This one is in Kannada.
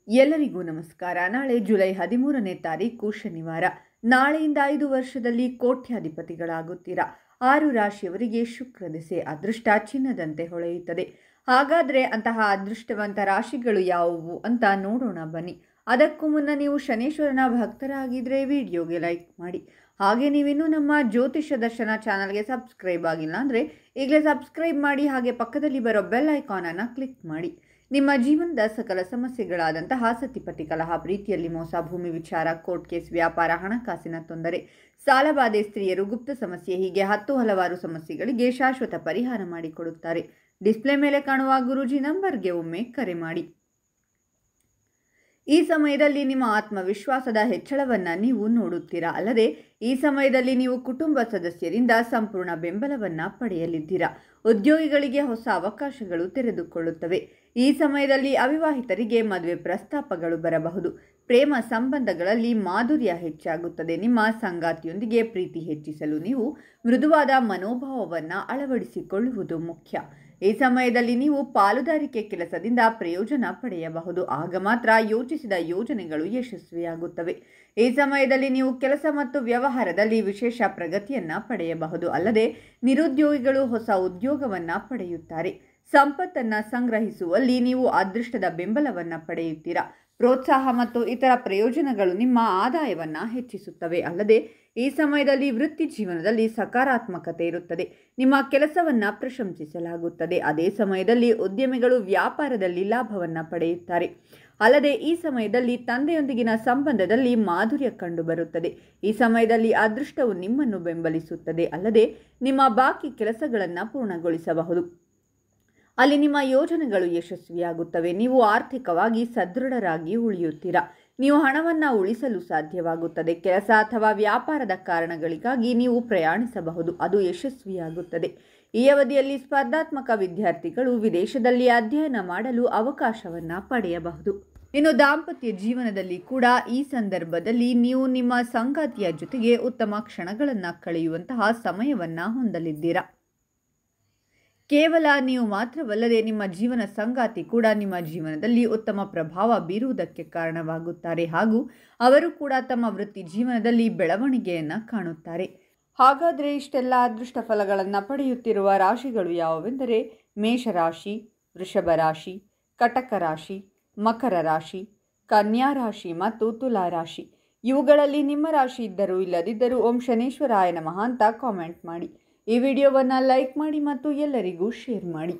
ಎಲ್ಲರಿಗೂ ನಮಸ್ಕಾರ. ನಾಳೆ ಜುಲೈ 13ನೇ ತಾರೀಕು ಶನಿವಾರ. ನಾಳೆಯಿಂದ 5 ವರ್ಷದಲ್ಲಿ ಕೋಟ್ಯಾಧಿಪತಿಗಳಾಗುತ್ತೀರಾ. 6 ರಾಶಿಯವರಿಗೆ ಶುಕ್ರ ದಿಸೆ ಅದೃಷ್ಟ ಚಿನ್ನದಂತೆ ಹೊಳೆಯುತ್ತದೆ. ಹಾಗಾದರೆ ಅಂತಹ ಅದೃಷ್ಟವಂತ ರಾಶಿಗಳು ಯಾವುವು ಅಂತ ನೋಡೋಣ ಬನ್ನಿ. ಅದಕ್ಕೂ ಮುನ್ನ ನೀವು ಶನೇಶ್ವರನ ಭಕ್ತರಾಗಿದ್ದರೆ ವಿಡಿಯೋಗೆ ಲೈಕ್ ಮಾಡಿ. ಹಾಗೆ ನೀವಿನ್ನೂ ನಮ್ಮ ಜ್ಯೋತಿಷ ದರ್ಶನ ಚಾನಲ್ಗೆ ಸಬ್ಸ್ಕ್ರೈಬ್ ಆಗಿಲ್ಲ ಅಂದರೆ ಈಗಲೇ ಸಬ್ಸ್ಕ್ರೈಬ್ ಮಾಡಿ. ಹಾಗೆ ಪಕ್ಕದಲ್ಲಿ ಬರೋ ಬೆಲ್ ಐಕಾನನ್ನು ಕ್ಲಿಕ್ ಮಾಡಿ. ನಿಮ್ಮ ಜೀವನದ ಸಕಲ ಸಮಸ್ಯೆಗಳಾದಂತಹ ಸತಿಪತಿ ಕಲಹ, ಪ್ರೀತಿಯಲ್ಲಿ ಮೋಸ, ಭೂಮಿ ವಿಚಾರ, ಕೋರ್ಟ್ ಕೇಸ್, ವ್ಯಾಪಾರ, ಹಣಕಾಸಿನ ತೊಂದರೆ, ಸಾಲಬಾಧೆ, ಸ್ತ್ರೀಯರು, ಗುಪ್ತ ಸಮಸ್ಯೆ, ಹೀಗೆ ಹಲವಾರು ಸಮಸ್ಯೆಗಳಿಗೆ ಶಾಶ್ವತ ಪರಿಹಾರ ಮಾಡಿಕೊಡುತ್ತಾರೆ. ಡಿಸ್ಪ್ಲೇ ಮೇಲೆ ಕಾಣುವ ಗುರೂಜಿ ನಂಬರ್ಗೆ ಒಮ್ಮೆ ಕರೆ ಮಾಡಿ. ಈ ಸಮಯದಲ್ಲಿ ನಿಮ್ಮ ಆತ್ಮವಿಶ್ವಾಸದ ಹೆಚ್ಚಳವನ್ನು ನೀವು ನೋಡುತ್ತೀರಾ. ಅಲ್ಲದೆ ಈ ಸಮಯದಲ್ಲಿ ನೀವು ಕುಟುಂಬ ಸದಸ್ಯರಿಂದ ಸಂಪೂರ್ಣ ಬೆಂಬಲವನ್ನು ಪಡೆಯಲಿದ್ದೀರಾ. ಉದ್ಯೋಗಿಗಳಿಗೆ ಹೊಸ ಅವಕಾಶಗಳು ತೆರೆದುಕೊಳ್ಳುತ್ತವೆ. ಈ ಸಮಯದಲ್ಲಿ ಅವಿವಾಹಿತರಿಗೆ ಮದುವೆ ಪ್ರಸ್ತಾಪಗಳು ಬರಬಹುದು. ಪ್ರೇಮ ಸಂಬಂಧಗಳಲ್ಲಿ ಮಾಧುರ್ಯ ಹೆಚ್ಚಾಗುತ್ತದೆ. ನಿಮ್ಮ ಸಂಗಾತಿಯೊಂದಿಗೆ ಪ್ರೀತಿ ಹೆಚ್ಚಿಸಲು ನೀವು ಮೃದುವಾದ ಮನೋಭಾವವನ್ನು ಅಳವಡಿಸಿಕೊಳ್ಳುವುದು ಮುಖ್ಯ. ಈ ಸಮಯದಲ್ಲಿ ನೀವು ಪಾಲುದಾರಿಕೆ ಕೆಲಸದಿಂದ ಪ್ರಯೋಜನ ಪಡೆಯಬಹುದು. ಆಗ ಮಾತ್ರ ಯೋಚಿಸಿದ ಯೋಜನೆಗಳು ಯಶಸ್ವಿಯಾಗುತ್ತವೆ. ಈ ಸಮಯದಲ್ಲಿ ನೀವು ಕೆಲಸ ಮತ್ತು ವ್ಯವಹಾರದಲ್ಲಿ ವಿಶೇಷ ಪ್ರಗತಿಯನ್ನು ಪಡೆಯಬಹುದು. ಅಲ್ಲದೆ ನಿರುದ್ಯೋಗಿಗಳು ಹೊಸ ಉದ್ಯೋಗವನ್ನು ಪಡೆಯುತ್ತಾರೆ. ಸಂಪತ್ತನ್ನು ಸಂಗ್ರಹಿಸುವಲ್ಲಿ ನೀವು ಅದೃಷ್ಟದ ಬೆಂಬಲವನ್ನು ಪಡೆಯುತ್ತೀರಾ. ಪ್ರೋತ್ಸಾಹ ಮತ್ತು ಇತರ ಪ್ರಯೋಜನಗಳು ನಿಮ್ಮ ಆದಾಯವನ್ನು ಹೆಚ್ಚಿಸುತ್ತವೆ. ಅಲ್ಲದೆ ಈ ಸಮಯದಲ್ಲಿ ವೃತ್ತಿ ಜೀವನದಲ್ಲಿ ಸಕಾರಾತ್ಮಕತೆ ಇರುತ್ತದೆ. ನಿಮ್ಮ ಕೆಲಸವನ್ನು ಪ್ರಶಂಸಿಸಲಾಗುತ್ತದೆ. ಅದೇ ಸಮಯದಲ್ಲಿ ಉದ್ಯಮಿಗಳು ವ್ಯಾಪಾರದಲ್ಲಿ ಲಾಭವನ್ನು ಪಡೆಯುತ್ತಾರೆ. ಅಲ್ಲದೆ ಈ ಸಮಯದಲ್ಲಿ ತಂದೆಯೊಂದಿಗಿನ ಸಂಬಂಧದಲ್ಲಿ ಮಾಧುರ್ಯ ಕಂಡುಬರುತ್ತದೆ. ಈ ಸಮಯದಲ್ಲಿ ಅದೃಷ್ಟವು ನಿಮ್ಮನ್ನು ಬೆಂಬಲಿಸುತ್ತದೆ. ಅಲ್ಲದೆ ನಿಮ್ಮ ಬಾಕಿ ಕೆಲಸಗಳನ್ನು ಪೂರ್ಣಗೊಳಿಸಬಹುದು. ಅಲ್ಲಿ ನಿಮ್ಮ ಯೋಜನೆಗಳು ಯಶಸ್ವಿಯಾಗುತ್ತವೆ. ನೀವು ಆರ್ಥಿಕವಾಗಿ ಸದೃಢರಾಗಿ ಉಳಿಯುತ್ತೀರಾ. ನೀವು ಹಣವನ್ನು ಉಳಿಸಲು ಸಾಧ್ಯವಾಗುತ್ತದೆ. ಕೆಲಸ ಅಥವಾ ವ್ಯಾಪಾರದ ಕಾರಣಗಳಿಗಾಗಿ ನೀವು ಪ್ರಯಾಣಿಸಬಹುದು. ಅದು ಯಶಸ್ವಿಯಾಗುತ್ತದೆ. ಈ ಅವಧಿಯಲ್ಲಿ ಸ್ಪರ್ಧಾತ್ಮಕ ವಿದ್ಯಾರ್ಥಿಗಳು ವಿದೇಶದಲ್ಲಿ ಅಧ್ಯಯನ ಮಾಡಲು ಅವಕಾಶವನ್ನು ಪಡೆಯಬಹುದು. ಇನ್ನು ದಾಂಪತ್ಯ ಜೀವನದಲ್ಲಿ ಕೂಡ ಈ ಸಂದರ್ಭದಲ್ಲಿ ನೀವು ನಿಮ್ಮ ಸಂಗಾತಿಯ ಜೊತೆಗೆ ಉತ್ತಮ ಕ್ಷಣಗಳನ್ನು ಕಳೆಯುವಂತಹ ಸಮಯವನ್ನು ಹೊಂದಲಿದ್ದೀರಾ. ಕೇವಲ ನೀವು ಮಾತ್ರವಲ್ಲದೆ ನಿಮ್ಮ ಜೀವನ ಸಂಗಾತಿ ಕೂಡ ನಿಮ್ಮ ಜೀವನದಲ್ಲಿ ಉತ್ತಮ ಪ್ರಭಾವ ಬೀರುವುದಕ್ಕೆ ಕಾರಣವಾಗುತ್ತಾರೆ. ಹಾಗೂ ಅವರು ಕೂಡ ತಮ್ಮ ವೃತ್ತಿ ಜೀವನದಲ್ಲಿ ಬೆಳವಣಿಗೆಯನ್ನು ಕಾಣುತ್ತಾರೆ. ಹಾಗಾದರೆ ಇಷ್ಟೆಲ್ಲ ಅದೃಷ್ಟ ಫಲಗಳನ್ನು ಪಡೆಯುತ್ತಿರುವ ರಾಶಿಗಳು ಯಾವುವೆಂದರೆ ಮೇಷರಾಶಿ, ವೃಷಭ ರಾಶಿ, ಕಟಕ ರಾಶಿ, ಮಕರ ರಾಶಿ, ಕನ್ಯಾ ರಾಶಿ ಮತ್ತು ತುಲಾ ರಾಶಿ. ಇವುಗಳಲ್ಲಿ ನಿಮ್ಮ ರಾಶಿ ಇದ್ದರೂ ಇಲ್ಲದಿದ್ದರೂ ಓಂ ಶನೇಶ್ವರಾಯ ನಮಃ ಅಂತ ಕಾಮೆಂಟ್ ಮಾಡಿ. ಈ ವಿಡಿಯೋವನ್ನು ಲೈಕ್ ಮಾಡಿ ಮತ್ತು ಎಲ್ಲರಿಗೂ ಶೇರ್ ಮಾಡಿ.